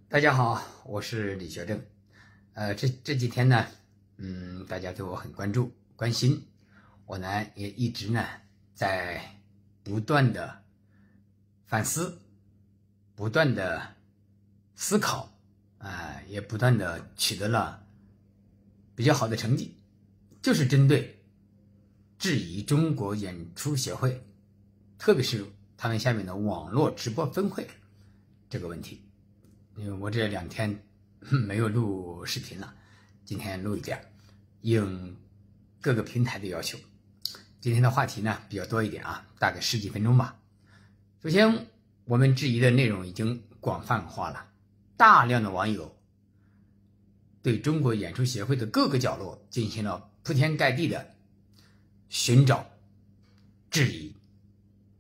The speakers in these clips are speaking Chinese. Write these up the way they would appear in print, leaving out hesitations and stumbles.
大家好，我是李学正。这几天呢，大家对我很关心，我呢也一直呢在不断的反思，不断的思考，也不断的取得了比较好的成绩，就是针对质疑中国演出协会，特别是他们下面的网络直播分会这个问题。因为我这2天没有录视频了，今天录一点，应各个平台的要求。今天的话题呢比较多一点啊，大概10几分钟吧。首先，我们质疑的内容已经广泛化了，大量的网友对中国演出协会的各个角落进行了铺天盖地的寻找、质疑。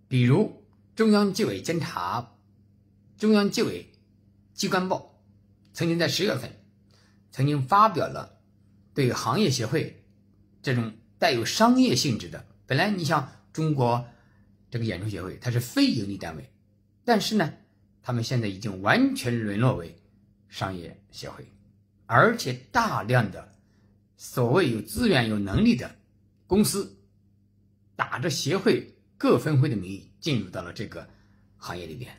比如中央纪委机关报曾经在10月份曾经发表了对行业协会这种带有商业性质的，本来你像中国这个演出协会它是非盈利单位，但是呢他们现在已经完全沦落为商业协会，而且大量的所谓有资源有能力的公司打着协会各分会的名义进入到了这个行业里边，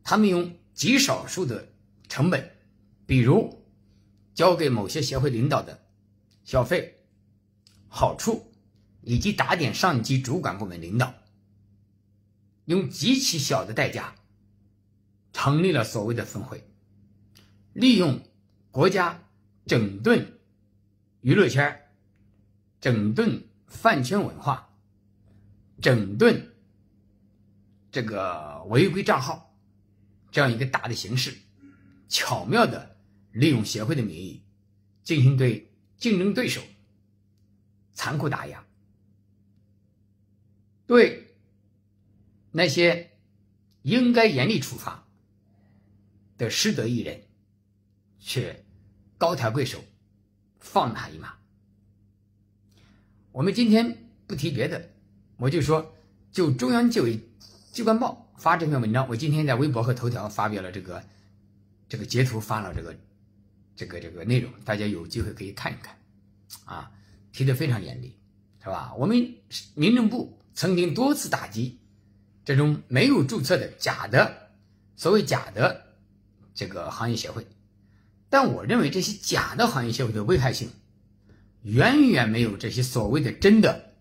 他们用极少数的成本，比如交给某些协会领导的小费、好处，以及打点上级主管部门领导，用极其小的代价成立了所谓的分会，利用国家整顿娱乐圈、整顿饭圈文化、整顿这个违规账号这样一个大的形势，巧妙的利用协会的名义进行对竞争对手残酷打压，对那些应该严厉处罚的失德艺人却高抬贵手放他一马。我们今天不提别的，我就说就中央纪委机关报发这篇文章，我今天在微博和头条发表了这个截图，发了这个内容，大家有机会可以看一看啊，提得非常严厉，是吧？我们民政部曾经多次打击这种没有注册的所谓假的这个行业协会，但我认为这些假的行业协会的危害性远远没有这些所谓的真的，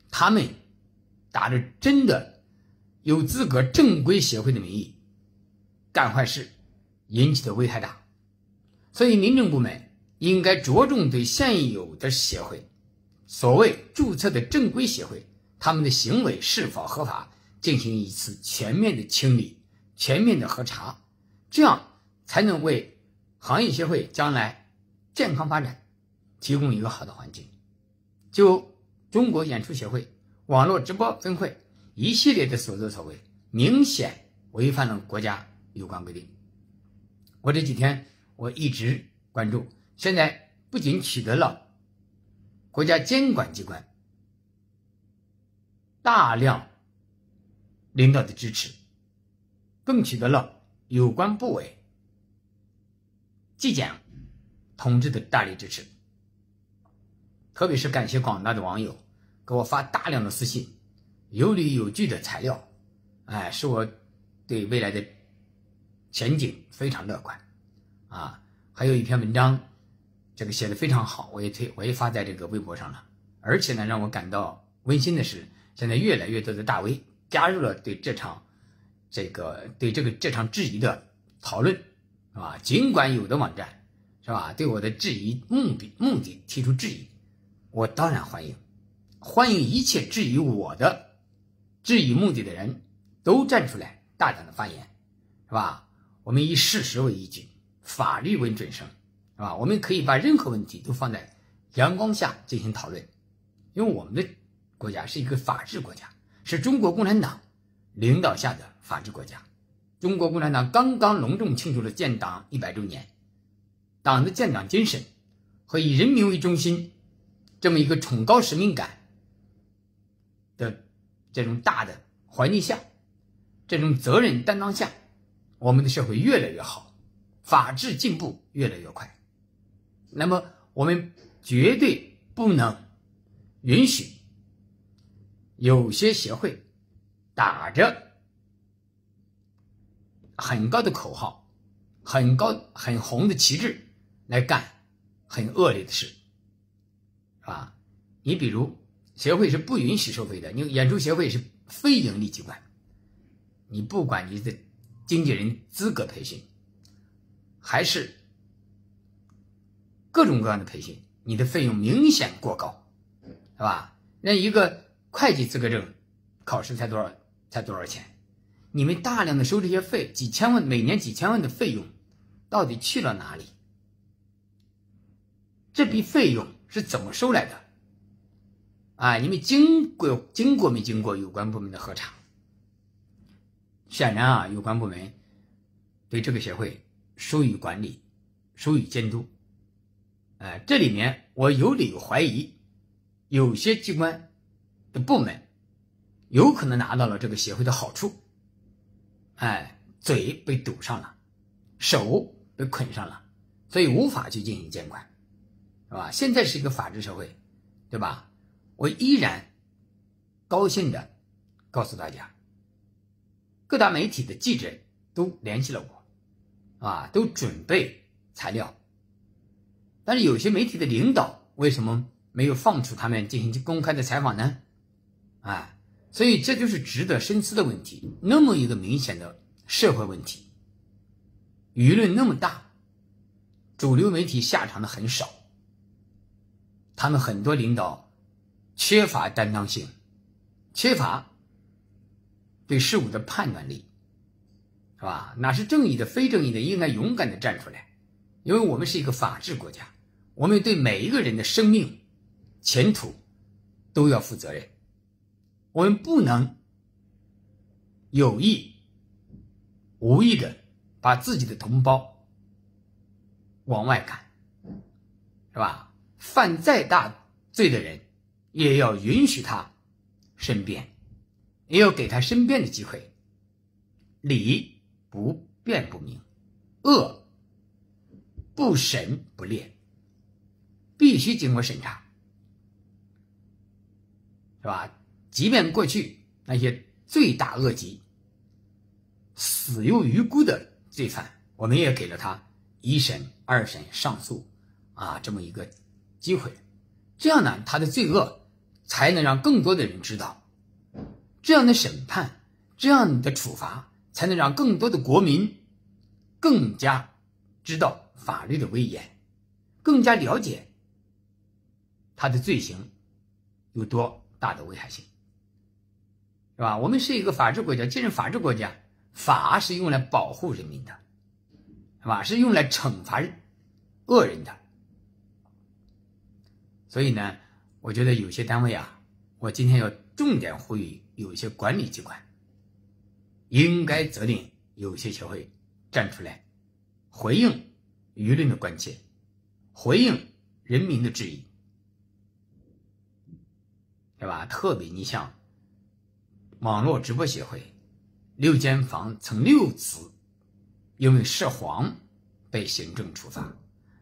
他们打着真的有资格正规协会的名义干坏事引起的危害大。所以民政部门应该着重对现有的协会，所谓注册的正规协会，他们的行为是否合法进行一次全面的清理、全面的核查，这样才能为行业协会将来健康发展提供一个好的环境。就中国演出协会网络直播分会一系列的所作所为，明显违反了国家有关规定。我这几天我一直关注，现在不仅取得了国家监管机关大量领导的支持，更取得了有关部委纪检同志的大力支持。特别是感谢广大的网友给我发大量的私信，有理有据的材料，使我对未来的前景非常乐观啊！还有一篇文章，这个写得非常好，我也发在这个微博上了。而且呢，让我感到温馨的是，现在越来越多的大 V 加入了对这场质疑的讨论，是吧？尽管有的网站是吧对我的质疑目的提出质疑，我当然欢迎一切质疑我的质疑目的的人都站出来大胆的发言，是吧？我们以事实为依据，法律为准绳，是吧？我们可以把任何问题都放在阳光下进行讨论，因为我们的国家是一个法治国家，是中国共产党领导下的法治国家。中国共产党刚刚隆重庆祝了建党100周年，党的建党精神和以人民为中心这么一个崇高使命感的这种大的环境下，这种责任担当下，我们的社会越来越好，法治进步越来越快。那么我们绝对不能允许有些协会打着很高的口号、很红的旗帜来干很恶劣的事，是吧？你比如协会是不允许收费的，你演出协会是非盈利机关，你不管你的经纪人资格培训还是各种各样的培训，你的费用明显过高，是吧？那一个会计资格证考试才多少钱？你们大量的收这些费，几千万，每年几千万的费用到底去了哪里？这笔费用是怎么收来的？你们经过没经过有关部门的核查？显然有关部门对这个协会疏于管理，疏于监督。这里面我有理由怀疑，有些机关的部门有可能拿到了这个协会的好处，嘴被堵上了，手被捆上了，所以无法去进行监管，是吧？现在是一个法治社会，对吧？我依然高兴的告诉大家，各大媒体的记者都联系了我，都准备材料，但是有些媒体的领导为什么没有放出他们进行公开的采访呢？所以这就是值得深思的问题。那么一个明显的社会问题，舆论那么大，主流媒体下场的很少，他们很多领导缺乏担当性，缺乏对事物的判断力，是吧？哪是正义的非正义的，应该勇敢的站出来，因为我们是一个法治国家，我们对每一个人的生命前途都要负责任，我们不能有意无意的把自己的同胞往外赶，是吧？犯再大罪的人也要允许他申辩，也要给他申辩的机会。理不辩不明，恶不审不列，必须经过审查，是吧？即便过去那些罪大恶极、死有余辜的罪犯，我们也给了他一审、二审、上诉这么一个机会，这样呢，他的罪恶才能让更多的人知道，这样的审判，这样的处罚，才能让更多的国民更加知道法律的威严，更加了解他的罪行有多大的危害性，是吧？我们是一个法治国家，既然法治国家，法是用来保护人民的，是吧？是用来惩罚恶人的。所以呢，我觉得有些单位我今天要重点呼吁有一些管理机关应该责令有些协会站出来回应舆论的关切，回应人民的质疑，对吧？特别你像网络直播协会6间房曾6次因为涉黄被行政处罚，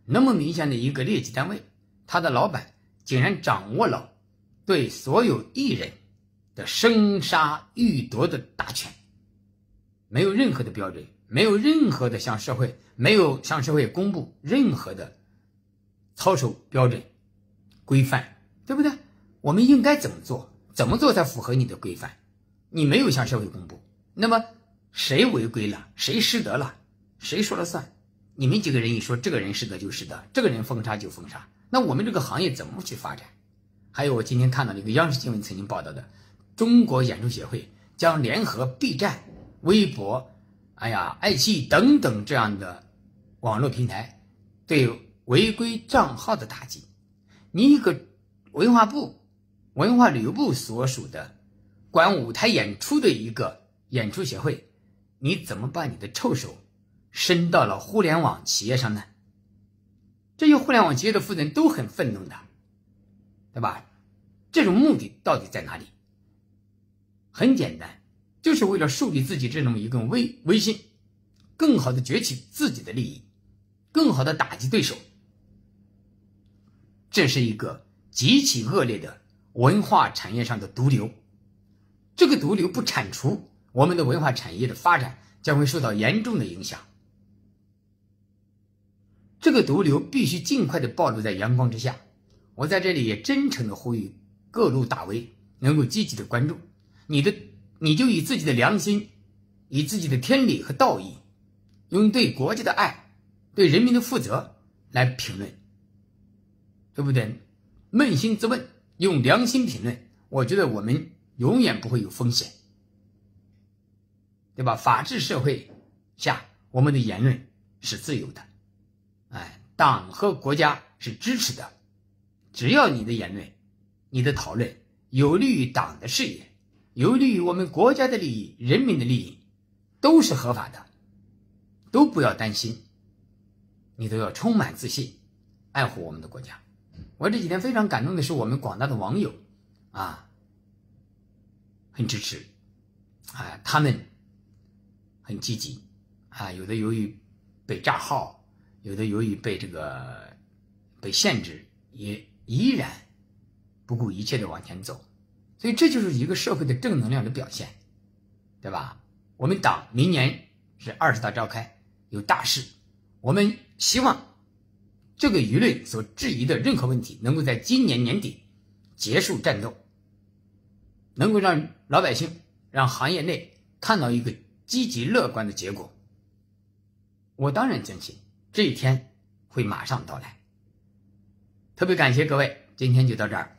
那么明显的一个劣迹单位，他的老板竟然掌握了对所有艺人的生杀予夺的大权，没有任何的标准，没有任何的向社会公布任何的操守标准规范，对不对？我们应该怎么做才符合你的规范？你没有向社会公布，那么谁违规了，谁失德了，谁说了算？你们几个人一说，这个人失德就失德，这个人封杀就封杀，那我们这个行业怎么去发展？还有我今天看到一个央视新闻曾经报道的，中国演出协会将联合 B 站、微博、爱奇艺等等这样的网络平台对违规账号的打击。你一个文化旅游部所属的管舞台演出的一个演出协会，你怎么把你的臭手伸到了互联网企业上呢？这些互联网企业的负责人都很愤怒的，对吧？这种目的到底在哪里？很简单，就是为了树立自己这种一个威信，更好的攫取自己的利益，更好的打击对手。这是一个极其恶劣的文化产业上的毒瘤，这个毒瘤不铲除，我们的文化产业的发展将会受到严重的影响。这个毒瘤必须尽快的暴露在阳光之下。我在这里也真诚的呼吁各路大 V 能够积极的关注，你就以自己的良心，以自己的天理和道义，用对国家的爱，对人民的负责来评论，对不对？扪心自问，用良心评论，我觉得我们永远不会有风险，对吧？法治社会下，我们的言论是自由的，党和国家是支持的。只要你的言论，你的讨论有利于党的事业，有利于我们国家的利益，人民的利益，都是合法的，都不要担心，你都要充满自信，爱护我们的国家。我这几天非常感动的是，我们广大的网友很支持他们很积极有的由于被炸号，有的由于被被限制，也依然不顾一切的往前走。所以这就是一个社会的正能量的表现，对吧？我们党明年是20大召开，有大事，我们希望这个舆论所质疑的任何问题能够在今年年底结束战斗，能够让老百姓，让行业内看到一个积极乐观的结果。我当然相信这一天会马上到来。特别感谢各位，今天就到这儿。